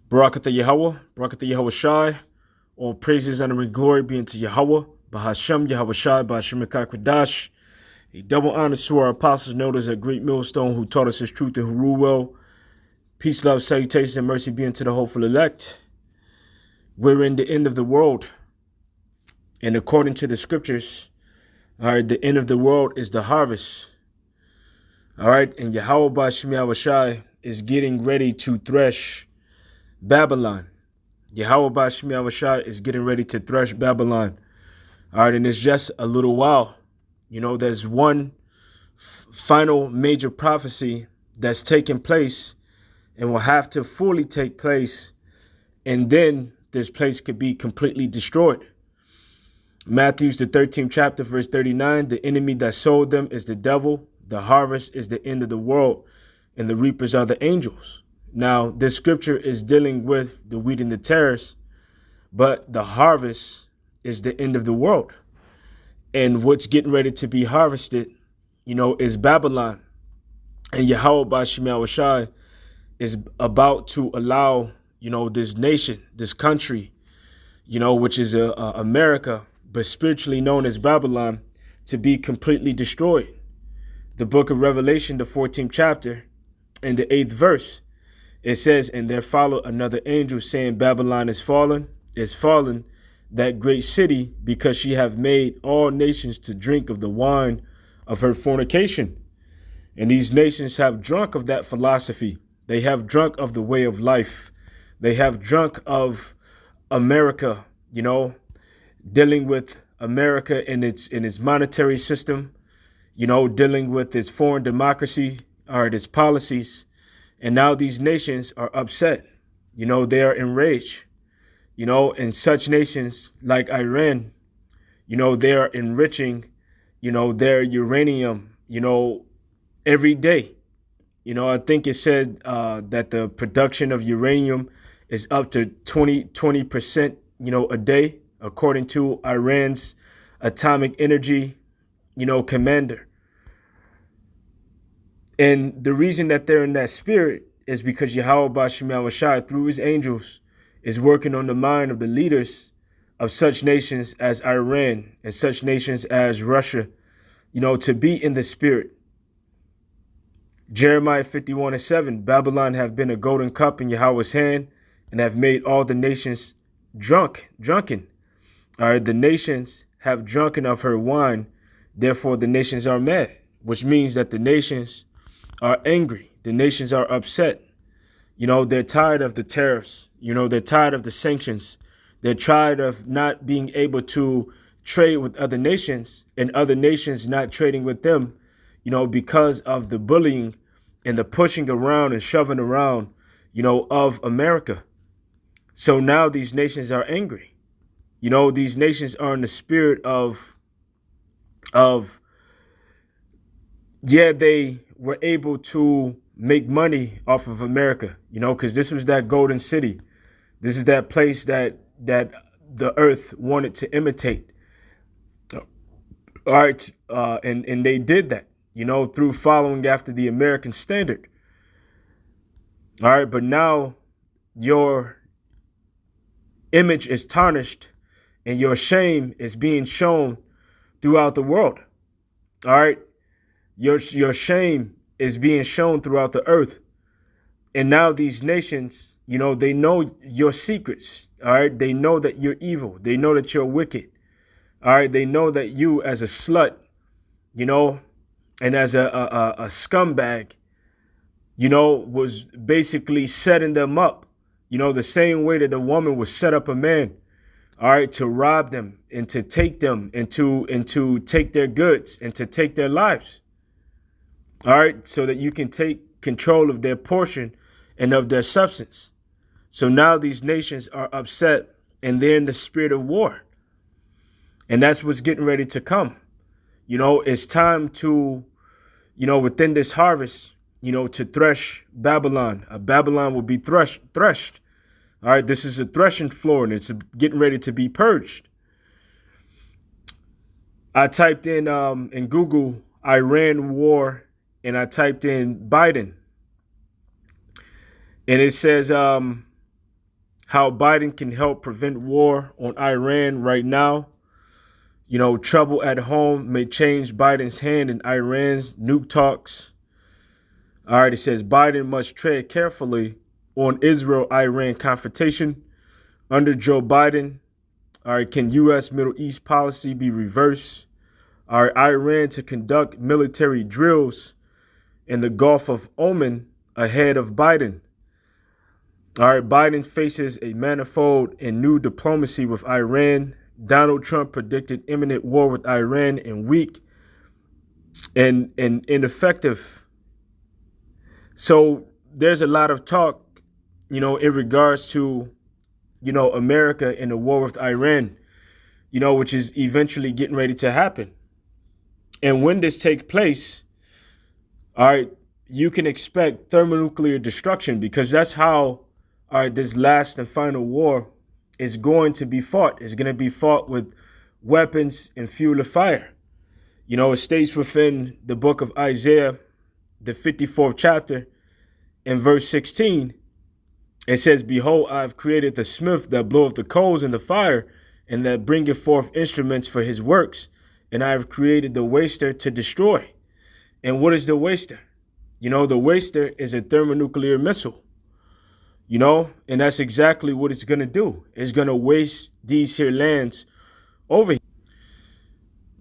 Barakatha Yahweh, Barakatha Yahweh Shai. All praises, honor, and glory be unto Yahweh, Bahashem, Yahweh Shai, Bahashem Kodash. A double honor to our apostles, notice a great millstone who taught us his truth and who rule well. Peace, love, salutations, and mercy be unto the hopeful elect. We're in the end of the world. And according to the scriptures, all right, the end of the world is the harvest. All right, and Yahweh Bahashem Yahweh Shai is getting ready to thresh Babylon. Yahweh Bahashem Yahweh Shai is getting ready to thresh Babylon. All right, and it's just a little while. You know, there's one final major prophecy that's taking place and will have to fully take place. And then this place could be completely destroyed. Matthew's the 13th chapter, verse 39. The enemy that sowed them is the devil. The harvest is the end of the world, and the reapers are the angels. Now, this scripture is dealing with the wheat and the tares, but the harvest is the end of the world. And what's getting ready to be harvested, you know, is Babylon. And Yahweh Bahashem Yahweh Shai is about to allow, you know, this nation, this country, you know, which is America, but spiritually known as Babylon, to be completely destroyed. The book of Revelation, the 14th chapter, and the 8th verse, it says, and there followed another angel saying, Babylon is fallen, that great city, because she have made all nations to drink of the wine of her fornication. And these nations have drunk of that philosophy. They have drunk of the way of life. They have drunk of America, you know, dealing with America in its monetary system, you know, dealing with its foreign democracy or its policies. And now these nations are upset. You know, they are enraged. You know, and such nations like Iran, you know, they are enriching, you know, their uranium, you know, every day. You know, I think it said that the production of uranium is up to 20%, you know, a day, according to Iran's atomic energy, you know, commander. And the reason that they're in that spirit is because Yahweh Bahashem Yahweh Shai, through his angels, is working on the mind of the leaders of such nations as Iran and such nations as Russia, you know, to be in the spirit. Jeremiah 51:7, Babylon have been a golden cup in Yahweh's hand and have made all the nations drunken. All right, the nations have drunken of her wine, therefore the nations are mad, which means that the nations are angry. The nations are upset. You know, they're tired of the tariffs. You know, they're tired of the sanctions. They're tired of not being able to trade with other nations and other nations not trading with them, you know, because of the bullying and the pushing around and shoving around, you know, of America. So now these nations are angry. You know, these nations are in the spirit of yeah, they were able to make money off of America, you know, because this was that golden city. This is that place that the earth wanted to imitate. All right. And they did that, you know, through following after the American standard. All right. But now your image is tarnished and your shame is being shown throughout the world. All right. Your shame is being shown throughout the earth. And now these nations, you know, they know your secrets. All right. They know that you're evil. They know that you're wicked. All right. They know that you as a slut, you know, and as a scumbag, you know, was basically setting them up, you know, the same way that a woman would set up a man. All right. To rob them and to take them and to take their goods and to take their lives. All right, so that you can take control of their portion and of their substance. So now these nations are upset and they're in the spirit of war. And that's what's getting ready to come. You know, it's time to, you know, within this harvest, you know, to thresh Babylon. Babylon will be threshed. All right, this is a threshing floor and it's getting ready to be purged. I typed in Google Iran war and I typed in Biden. And it says how Biden can help prevent war on Iran right now. Trouble at home may change Biden's hand in Iran's nuke talks. All right, it says Biden must tread carefully on Israel-Iran confrontation. Under Joe Biden, all right, can U.S. Middle East policy be reversed? All right, Iran to conduct military drills in the Gulf of Oman ahead of Biden. All right, Biden faces a manifold and new diplomacy with Iran. Donald Trump predicted imminent war with Iran and weak and ineffective. So there's a lot of talk, in regards to, America in the war with Iran, which is eventually getting ready to happen. And when this takes place, all right, you can expect thermonuclear destruction, because that's how, all right, this last and final war is going to be fought. It's going to be fought with weapons and fuel of fire. It states within the book of Isaiah, the 54th chapter, in verse 16, it says, "Behold, I have created the smith that bloweth the coals in the fire, and that bringeth forth instruments for his works. And I have created the waster to destroy." And what is the waster? The waster is a thermonuclear missile. And that's exactly what it's going to do. It's going to waste these here lands over here.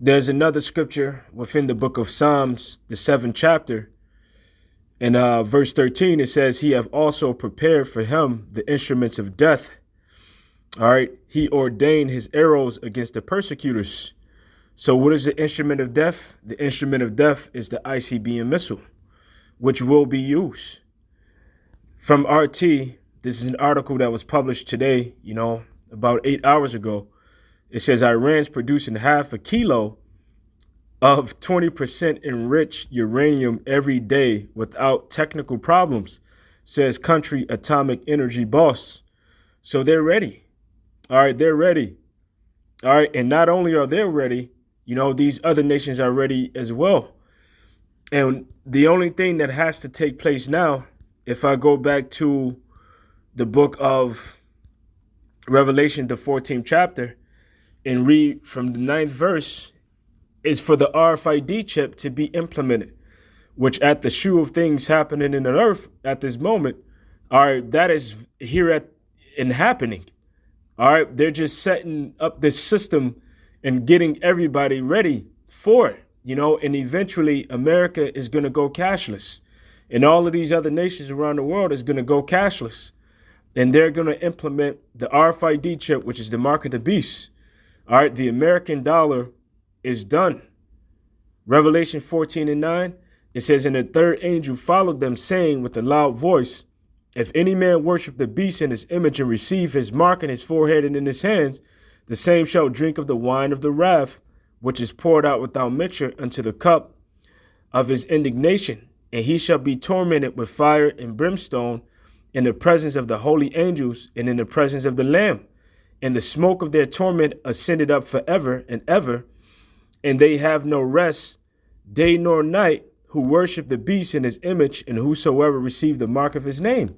There's another scripture within the book of Psalms, the 7th chapter. In verse 13, it says, "He have also prepared for him the instruments of death." All right. He ordained his arrows against the persecutors. So what is the instrument of death? The instrument of death is the ICBM missile, which will be used. From RT, this is an article that was published today, about 8 hours ago. It says Iran's producing half a kilo of 20% enriched uranium every day without technical problems, says country atomic energy boss. So they're ready. All right, they're ready. All right, and not only are they ready, these other nations are ready as well. And the only thing that has to take place now, if I go back to the book of Revelation, the 14th chapter, and read from the 9th verse, is for the RFID chip to be implemented, which at the shoe of things happening in the earth at this moment, all right, that is here and happening. All right, they're just setting up this system and getting everybody ready for it, and eventually America is going to go cashless, and all of these other nations around the world is going to go cashless, and they're going to implement the RFID chip, which is the mark of the beast. All right, the American dollar is done. Revelation 14:9, it says, "And the third angel followed them, saying with a loud voice, If any man worship the beast in his image and receive his mark in his forehead and in his hands, the same shall drink of the wine of the wrath, which is poured out without mixture unto the cup of his indignation. And he shall be tormented with fire and brimstone in the presence of the holy angels and in the presence of the Lamb. And the smoke of their torment ascended up forever and ever. And they have no rest, day nor night, who worship the beast in his image, and whosoever receive the mark of his name."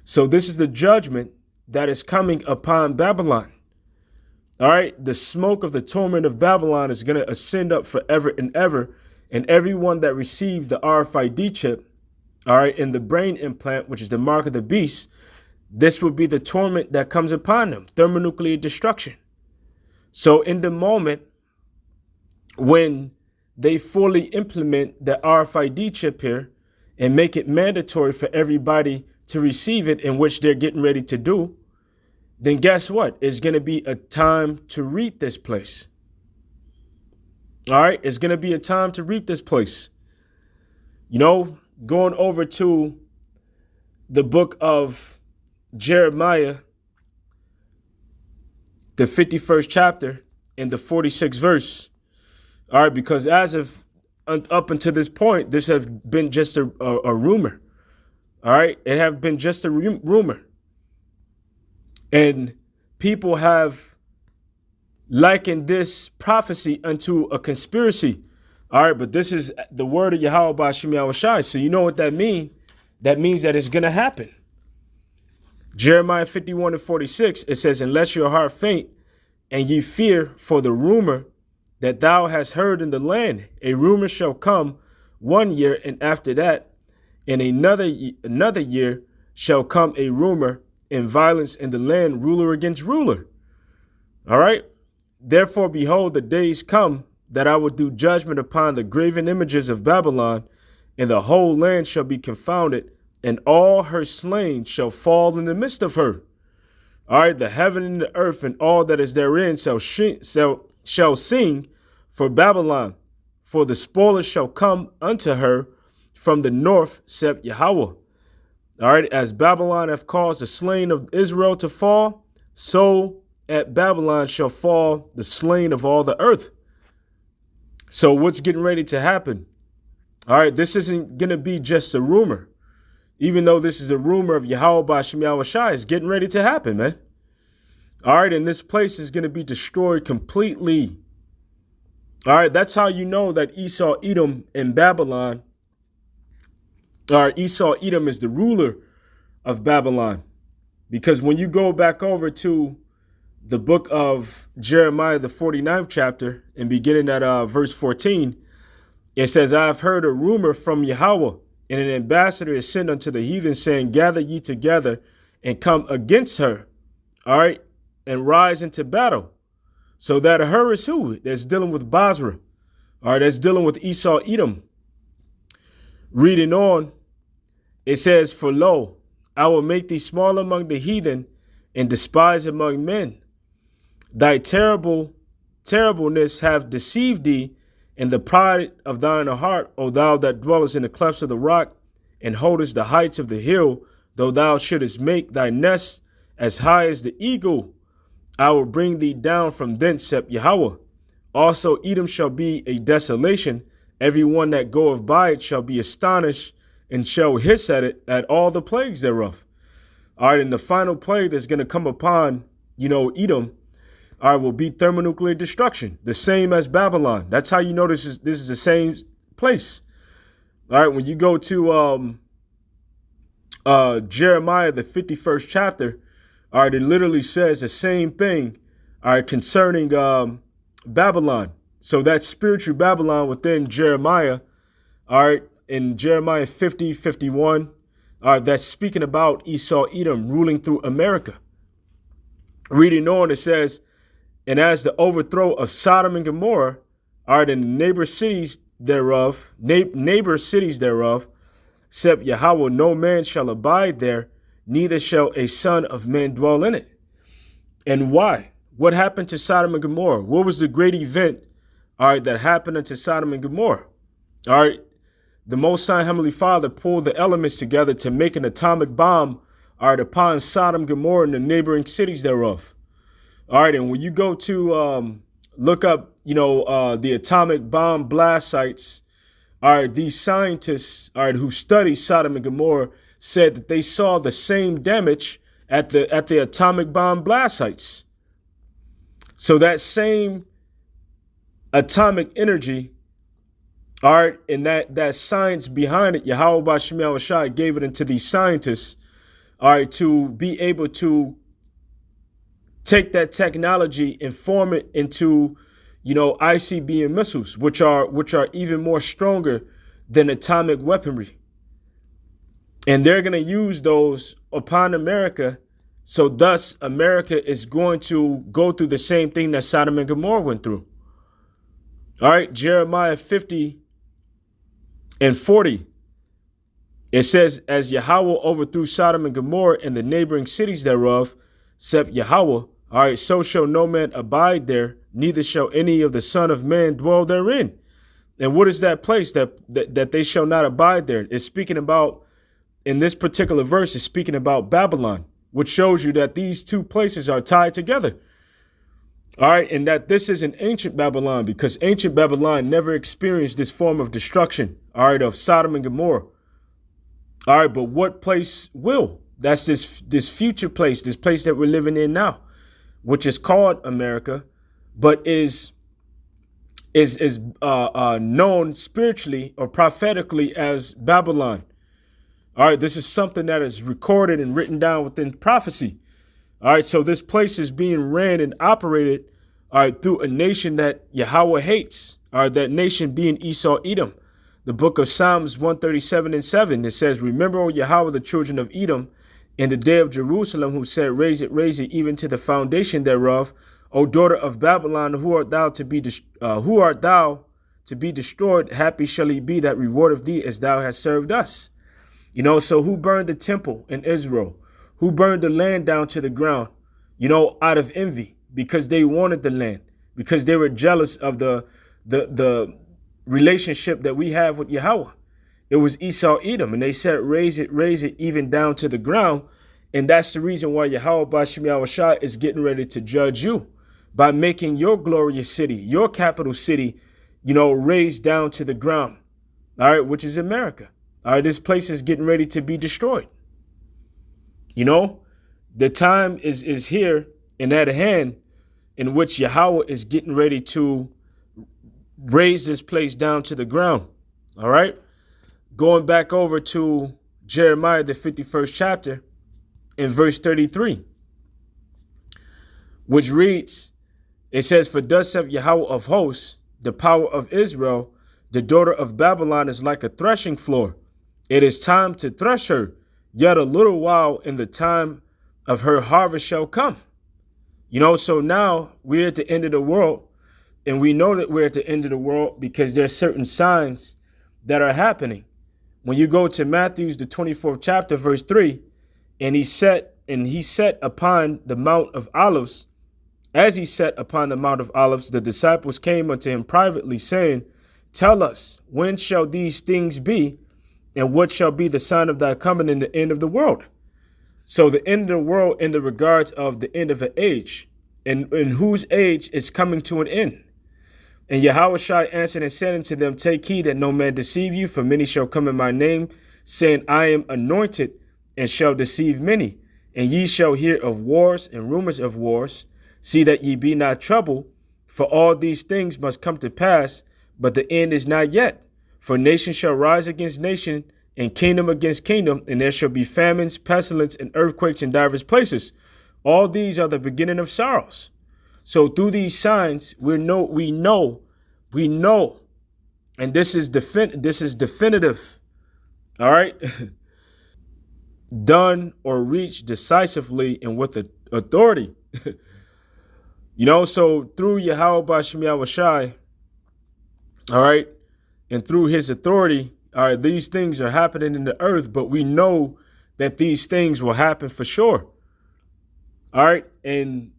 So this is the judgment that is coming upon Babylon. All right, the smoke of the torment of Babylon is going to ascend up forever and ever. And everyone that received the RFID chip, all right, in the brain implant, which is the mark of the beast, this will be the torment that comes upon them, thermonuclear destruction. So in the moment when they fully implement the RFID chip here and make it mandatory for everybody to receive it, in which they're getting ready to do, then guess what? It's going to be a time to reap this place. All right, it's going to be a time to reap this place. Going over to the book of Jeremiah, the 51st chapter and the 46th verse. All right, because as of up until this point, this has been just a rumor. All right, it have been just a rumor. And people have likened this prophecy unto a conspiracy. All right, but this is the word of Yahweh Ba'Shem Yahushai. So you know what that means? That means that it's going to happen. Jeremiah 51:46, it says, unless your heart faint and ye fear for the rumor that thou hast heard in the land, a rumor shall come 1 year, and after that, in another year shall come a rumor and violence in the land, ruler against ruler. All right. Therefore, behold, the days come that I will do judgment upon the graven images of Babylon, and the whole land shall be confounded, and all her slain shall fall in the midst of her. All right, the heaven and the earth and all that is therein shall sing for Babylon, for the spoilers shall come unto her from the north, saith Yahweh. All right, as Babylon hath caused the slain of Israel to fall, so at Babylon shall fall the slain of all the earth. So what's getting ready to happen? All right, this isn't going to be just a rumor. Even though this is a rumor of Yahweh B'Shem Yahweh Shai, it's getting ready to happen, man. All right, and this place is going to be destroyed completely. All right, that's how you know that Esau, Edom, and Babylon, or Esau, Edom is the ruler of Babylon. Because when you go back over to the book of Jeremiah, the 49th chapter, and beginning at verse 14, it says, I have heard a rumor from Yahweh, and an ambassador is sent unto the heathen, saying, gather ye together and come against her, all right, and rise into battle. So that her is who? That's dealing with Basra, all right, that's dealing with Esau, Edom. Reading on, it says, for lo, I will make thee small among the heathen and despised among men. Thy terribleness have deceived thee, and the pride of thine heart, O thou that dwellest in the clefts of the rock, and holdest the heights of the hill, though thou shouldest make thy nest as high as the eagle, I will bring thee down from thence, saith Yahweh. Also Edom shall be a desolation, every one that goeth by it shall be astonished, and shall hiss at it at all the plagues thereof. All right, and the final plague that's going to come upon, Edom, all right, will be thermonuclear destruction, the same as Babylon. That's how you know this is the same place. All right, when you go to Jeremiah, the 51st chapter, all right, it literally says the same thing, all right, concerning Babylon. So that spiritual Babylon within Jeremiah, all right, in Jeremiah 50:51, all right, that's speaking about Esau, Edom ruling through America. Reading on, it says, and as the overthrow of Sodom and Gomorrah, all right, and the neighbor cities thereof, saith Yahweh, no man shall abide there, neither shall a son of man dwell in it. And why? What happened to Sodom and Gomorrah? What was the great event, all right, that happened unto Sodom and Gomorrah? All right, the Most High Heavenly Father pulled the elements together to make an atomic bomb, all right, upon Sodom, Gomorrah, and the neighboring cities thereof. All right, and when you go to look up, the atomic bomb blast sites, all right, these scientists, all right, who study Sodom and Gomorrah said that they saw the same damage at the atomic bomb blast sites. So that same atomic energy, all right, and that science behind it, Yahweh B'Shem Yahweh Shai gave it into these scientists, all right, to be able to take that technology and form it into, ICBM missiles, which are even more stronger than atomic weaponry. And they're going to use those upon America. So thus, America is going to go through the same thing that Sodom and Gomorrah went through. All right, Jeremiah 50:40. It says, as Yahweh overthrew Sodom and Gomorrah and the neighboring cities thereof, saith Yahweh, all right, so shall no man abide there, neither shall any of the Son of Man dwell therein. And what is that place that they shall not abide there? It's speaking about, in this particular verse, it's speaking about Babylon, which shows you that these two places are tied together. All right, and that this is an ancient Babylon, because ancient Babylon never experienced this form of destruction, all right, of Sodom and Gomorrah. All right, but what place will? That's this future place, this place that we're living in now, which is called America, but is known spiritually or prophetically as Babylon. All right, this is something that is recorded and written down within prophecy. All right, so this place is being ran and operated, all right, through a nation that Yahweh hates. All right, that nation being Esau, Edom. The book of Psalms 137 and 7, it says, remember, O Yahweh, the children of Edom, in the day of Jerusalem, who said, raise it, even to the foundation thereof. O daughter of Babylon, who art thou to be destroyed? Happy shall he be that rewardeth thee as thou hast served us. You know, so who burned the temple in Israel? Who burned the land down to the ground? You know, out of envy, because they wanted the land, because they were jealous of the relationship that we have with Yahweh. It was Esau, Edom, and they said, raise it, even down to the ground. And that's the reason why Yahweh Bashim Yahushua is getting ready to judge you by making your glorious city, your capital city, you know, raised down to the ground. All right, which is America. All right, this place is getting ready to be destroyed. You know, the time is here and at hand in which Yahweh is getting ready to raise this place down to the ground. All right. Going back over to Jeremiah, the 51st chapter, in verse 33, which reads, it says, for thus saith Yahweh of hosts, the power of Israel, the daughter of Babylon is like a threshing floor. It is time to thresh her, yet a little while, and the time of her harvest shall come. You know, so now we're at the end of the world, and we know that we're at the end of the world because there's certain signs that are happening. When you go to Matthew, the 24th chapter, verse 3, and he sat upon the Mount of Olives. As he sat upon the Mount of Olives, the disciples came unto him privately, saying, tell us, when shall these things be, and what shall be the sign of thy coming in the end of the world? So the end of the world in the regards of the end of an age, and in whose age is coming to an end. And Yahushua answered and said unto them, take heed that no man deceive you, for many shall come in my name, saying, I am anointed, and shall deceive many. And ye shall hear of wars and rumors of wars. See that ye be not troubled, for all these things must come to pass, but the end is not yet. For nation shall rise against nation, and kingdom against kingdom, and there shall be famines, pestilence, and earthquakes in divers places. All these are the beginning of sorrows. So through these signs, we know, and this is definitive, all right, done or reached decisively and with authority. You know, so through Yahweh Bashim Yahushai, all right, and through his authority, all right, these things are happening in the earth, but we know that these things will happen for sure. All right, and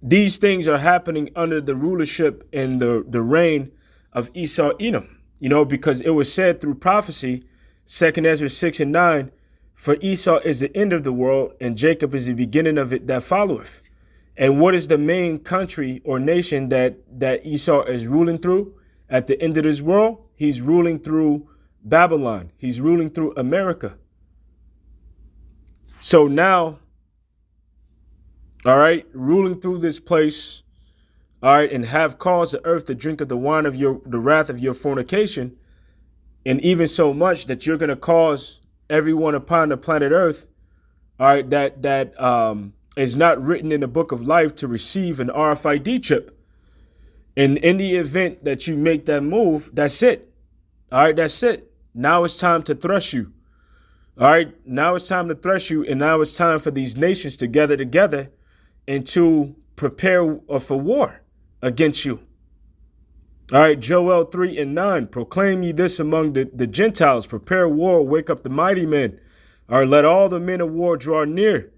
these things are happening under the rulership and the reign of Esau, Edom, you know, because it was said through prophecy, 2 Ezra 6 and 9, for Esau is the end of the world, and Jacob is the beginning of it that followeth. And what is the main country or nation that Esau is ruling through at the end of this world? He's ruling through Babylon. He's ruling through America. So now, all right, ruling through this place, all right, and have caused the earth to drink of the wine of the wrath of your fornication, and even so much that you're going to cause everyone upon the planet Earth, all right, that is not written in the book of life to receive an RFID chip. And in the event that you make that move, that's it. All right, that's it. Now it's time to thresh you. All right, now it's time to thresh you, and now it's time for these nations to gather together and to prepare for war against you. All right, Joel 3 and 9, proclaim ye this among the Gentiles, prepare war, wake up the mighty men. All right, let all the men of war draw near.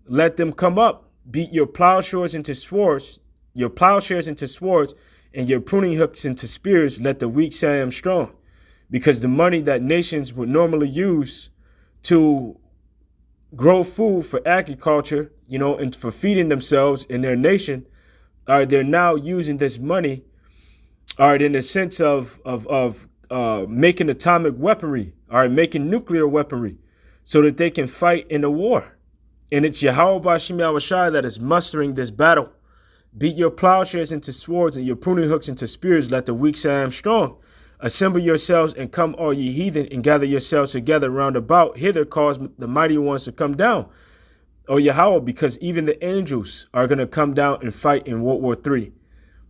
Let them come up, beat your plowshares into swords, and your pruning hooks into spears. Let the weak say I am strong. Because the money that nations would normally use to grow food for agriculture, you know, and for feeding themselves in their nation, they're now using this money, in the sense of making atomic weaponry, making nuclear weaponry, so that they can fight in a war. And it's Yahweh Bashim Yahushai that is mustering this battle. Beat your plowshares into swords and your pruning hooks into spears. Let the weak say I am strong. Assemble yourselves and come, all ye heathen, and gather yourselves together round about. Hither cause the mighty ones to come down, O Yahweh, because even the angels are going to come down and fight in World War III,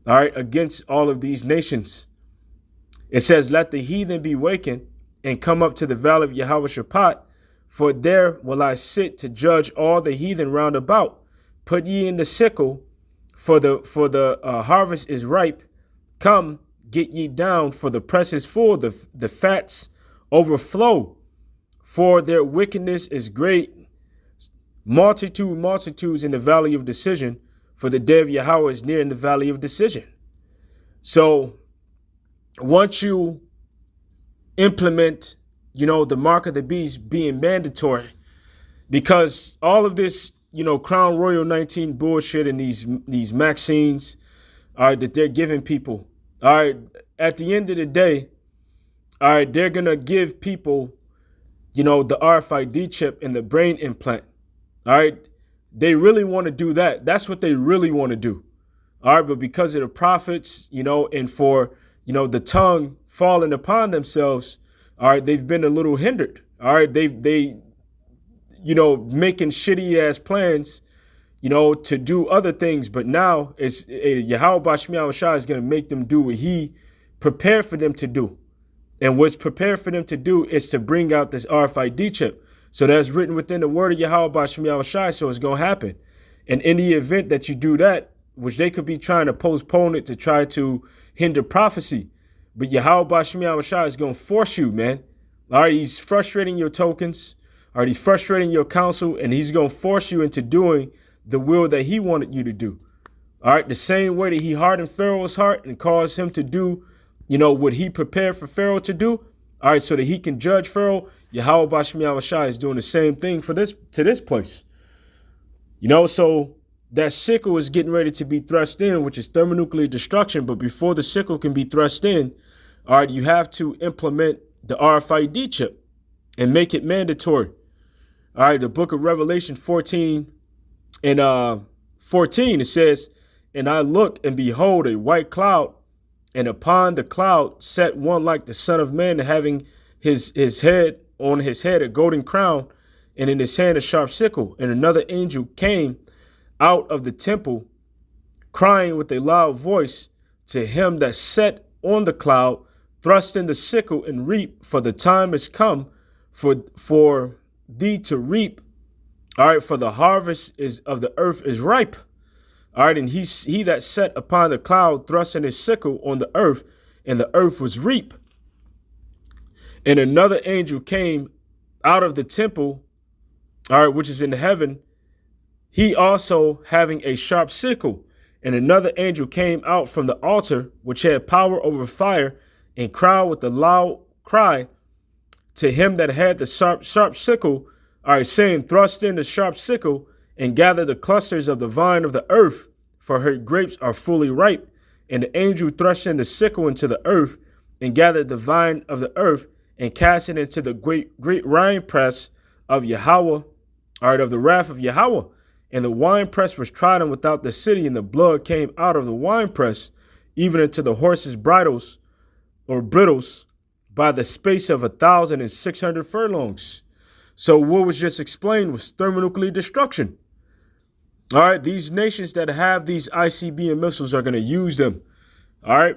all right, against all of these nations. It says, let the heathen be wakened and come up to the valley of Yahweh Shaphat, for there will I sit to judge all the heathen round about. Put ye in the sickle, for the harvest is ripe. Come, get ye down, for the press is full, the fats overflow, for their wickedness is great. Multitudes in the valley of decision, for the day of Yahweh is near in the valley of decision. So once you implement, the mark of the beast being mandatory, because all of this, Crown Royal 19 bullshit and these vaccines, all right, that they're giving people, all right, at the end of the day, all right, they're going to give people, the RFID chip and the brain implant. All right. They really want to do that. That's what they really want to do. All right. But because of the prophets, and for, the tongue falling upon themselves, all right, they've been a little hindered. All right. They making shitty ass plans, to do other things. But now it's Yahweh Bashmiah Shah is going to make them do what he prepared for them to do. And what's prepared for them to do is to bring out this RFID chip. So that's written within the word of Yahweh Bashmiah Shai, so it's going to happen. And in the event that you do that, which they could be trying to postpone it to try to hinder prophecy, but Yahweh Bashmiah Shai is going to force you, man. All right, he's frustrating your tokens. All right, he's frustrating your counsel, and he's going to force you into doing the will that he wanted you to do. All right, the same way that he hardened Pharaoh's heart and caused him to do, what he prepared for Pharaoh to do. All right, so that he can judge Pharaoh. Yahweh Bashmiah Shai is doing the same thing to this place. So that sickle is getting ready to be thrust in, which is thermonuclear destruction. But before the sickle can be thrust in, all right, you have to implement the RFID chip and make it mandatory. All right, the book of Revelation 14 and 14, it says, and I looked, and behold, a white cloud, and upon the cloud sat one like the Son of Man, having his head on his head a golden crown, and in his hand a sharp sickle. And another angel came out of the temple, crying with a loud voice to him that sat on the cloud, thrust in the sickle and reap, for the time is come for thee to reap. All right, for the harvest of the earth is ripe. All right, and he that sat upon the cloud thrust in his sickle on the earth, and the earth was reap. And another angel came out of the temple, all right, which is in heaven, he also having a sharp sickle. And another angel came out from the altar, which had power over fire, and cried with a loud cry to him that had the sharp sickle, all right, saying, thrust in the sharp sickle, and gather the clusters of the vine of the earth, for her grapes are fully ripe. And the angel thrust in the sickle into the earth, and gathered the vine of the earth, and cast it into the great winepress of Yahweh, all right, of the wrath of Yahweh. And the winepress was trodden without the city, and the blood came out of the winepress, even into the horses' bridles or brittles, by the space of 1,600 furlongs. So what was just explained was thermonuclear destruction. All right, these nations that have these ICBM missiles are going to use them. All right,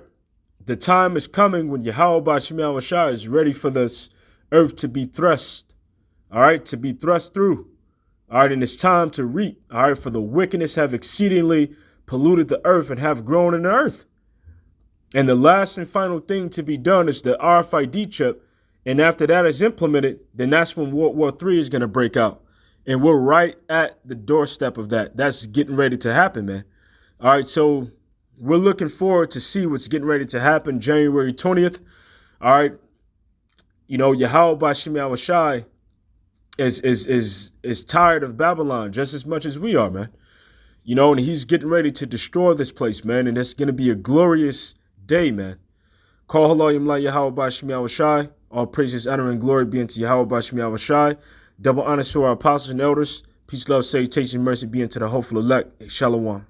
the time is coming when Yahweh Bashmiah Shah is ready for this earth to be thrust. All right, to be thrust through. All right, and it's time to reap. All right, for the wickedness have exceedingly polluted the earth and have grown in the earth. And the last and final thing to be done is the RFID chip. And after that is implemented, then that's when World War III is going to break out. And we're right at the doorstep of that. That's getting ready to happen, man. All right, so we're looking forward to see what's getting ready to happen January 20th. All right, Yahweh Bashmiah Shai is tired of Babylon just as much as we are, man. And he's getting ready to destroy this place, man. And it's going to be a glorious day, man. Call Halayim La Yahweh Bashmiah Shai. All praises, honor, and glory be unto Yahweh Bashmiah Shai. Double honor to our apostles and elders. Peace, love, salutation, mercy be unto the hopeful elect. Shalom.